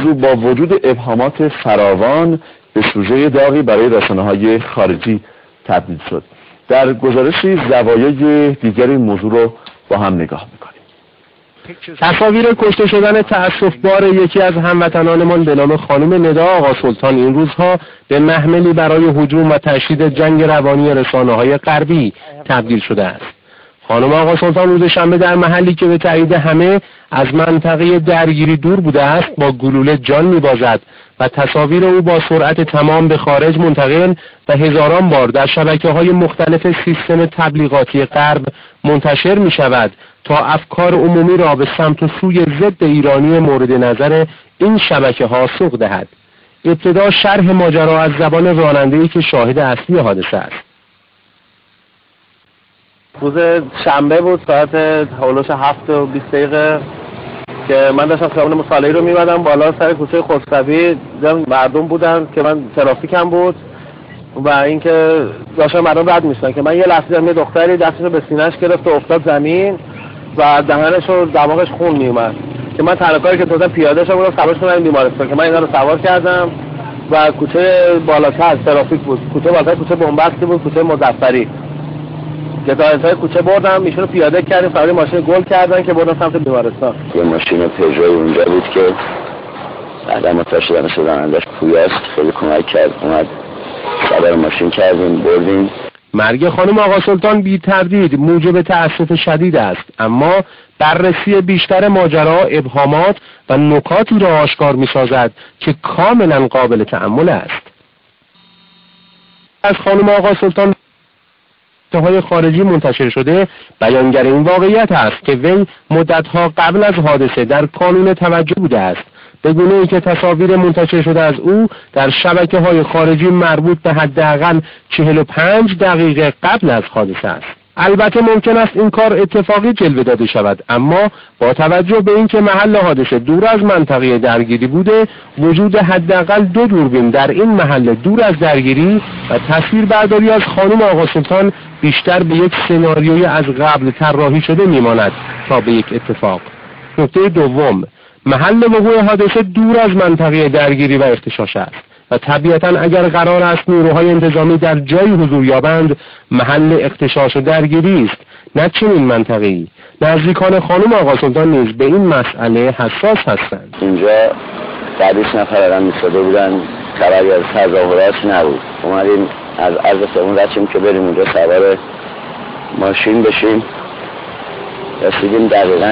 با وجود ابهامات فراوان به سوژه داغی برای رسانه‌های خارجی تبدیل شد. در گزارشی زوایای دیگری این موضوع رو با هم نگاه می‌کنیم. تصاویر کشته شدن تأسف‌بار یکی از هموطنانمان به نام خانم ندا آقا سلطان این روزها به محملی برای هجوم و تشدید جنگ روانی رسانه‌های غربی تبدیل شده است. خانم آقا سلطان روز شنبه در محلی که به تایید همه از منطقه درگیری دور بوده است با گلوله جان می‌بازد و تصاویر او با سرعت تمام به خارج منتقل و هزاران بار در شبکه‌های مختلف سیستم تبلیغاتی غرب منتشر می‌شود تا افکار عمومی را به سمت و سوی ضد ایرانی مورد نظر این شبکه‌ها سوق دهد. ابتدا شرح ماجرا از زبان راننده‌ای که شاهد اصلی حادثه است. روز شنبه بود، ساعت حوالش 7:20 که من داشتم خیابان مصالحی رو می‌مدم بالا سر کوچه خسروی، دیدم مردم بودن که من ترافیکم بود و اینکه داشتن مردم رد می‌شدن که من یه لحظه دیدم یه دختری دستش رو به سینه‌اش گرفت و افتاد زمین و دهنش و دماغش خون میومد که من تنها کاری که داشتم پیاده شدم و سوارش کردم بیمارستان که من اینا رو سوار کردم و کوچه بالاتر ترافیک بود، کوچه بالاتر کوچه بنبستی بود، کوچه مظفری که تا انتهای کوچه بردم ایشونو پیاده کردیم، سوار ماشین گل کردن که بردم سمت بیمارستان. یه ماشین پژو اونجا بود که بعدا متوجه شدم راننده‌اش پویاست، خیلی کمک کرد، اومد سوار ماشین کردیم بردیم. مرگ خانم آقا سلطان بی تردید موجب تأسف شدید است، اما بررسی بیشتر ماجرا ابهامات و نکاتی را آشکار می‌سازد که کاملا قابل تأمل است. از خانم آقا سلطان های خارجی منتشر شده بیانگر این واقعیت است که وی مدتها قبل از حادثه در کانون توجه بوده است، به گونه‌ای که تصاویر منتشر شده از او در شبکه‌های خارجی مربوط به حداقل 45 دقیقه قبل از حادثه است. البته ممکن است این کار اتفاقی جلوه داده شود، اما با توجه به اینکه محل حادثه دور از منطقه درگیری بوده، وجود حداقل 2 دوربین در این محل دور از درگیری و تصویربرداری از خانم آقا سلطان بیشتر به یک سناریوی از قبل طراحی شده میماند تا به یک اتفاق. نکته دوم، محل وقوع حادثه دور از منطقه درگیری و اغتشاش است و طبیعتاً اگر قرار است نیروهای انتظامی در جایی حضور یابند، محل اغتشاش و درگیری است، نه چنین منطقه‌ای. نزدیکان خانم آقا سلطان نیز به این مسئله حساس هستند. اینجا 20 نفر آدم ایستاده بودن، خبری از تظاهرات نبود. اومدیم از عرض سمون رفتیم که بریم اونجا سوار ماشین بشیم، رسیدیم دقیقاً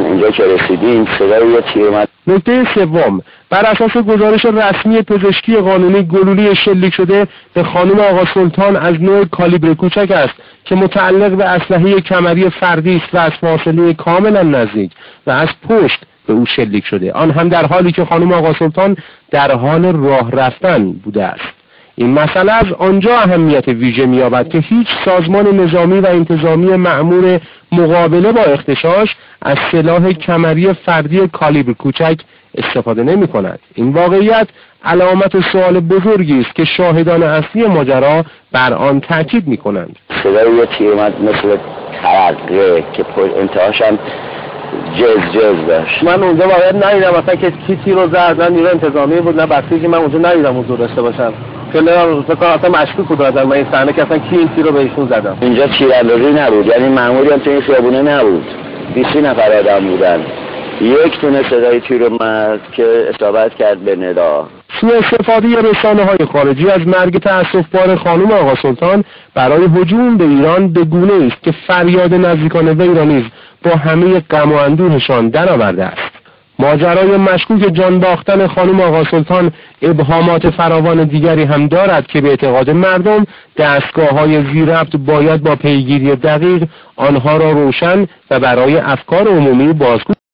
اینجا که رسیدیم صدای یه تیر اومد. نکته سوم، بر اساس گزارش رسمی پزشکی قانونی گلوله شلیک شده به خانم آقا سلطان از نوع کالیبر کوچک است که متعلق به اسلحه کمری فردی است و از فاصله کاملا نزدیک و از پشت به او شلیک شده، آن هم در حالی که خانم آقا سلطان در حال راه رفتن بوده است. این مسئله از آنجا اهمیت ویژه می‌یابد که هیچ سازمان نظامی و انتظامی مأمور مقابله با اغتشاش از سلاح کمری فردی کالیبر کوچک استفاده نمی‌کند. این واقعیت علامت سوال بزرگی است که شاهدان اصلی ماجرا بر آن تاکید می‌کنند. صدای یه تیر اومد مثل ترقه که انتهاش هم جز داشت. من اونجا واقعا ندیدم مثلا که کی تیر رو زد، نه نیرو انتظامی بود نه بسیجی، من اونجا ندیدم حضور داشته باشم. خیلی اصلا مشکوک بود از من این صحنه که اصلا کی این تیر رو به ایشون زدن. اینجا تیراندازی نبود، یعنی مأموری هم تو این خیابونه نبود. 20 نفر آدم بودن. یک تونه صدای تیر اومد که اصابت کرد به ندا. سوء استفاده رسانه‌های خارجی از مرگ تأسف‌بار خانم آقا سلطان برای هجوم به ایران به گونه‌ای است که فریاد نزدیکان وی را نیز با همه غم و اندوهشان درآورده است. ماجرای مشکوک جان باختن خانم آقا سلطان ابهامات فراوان دیگری هم دارد که به اعتقاد مردم دستگاه‌های ذی‌ربط باید با پیگیری دقیق آنها را روشن و برای افکار عمومی بازگو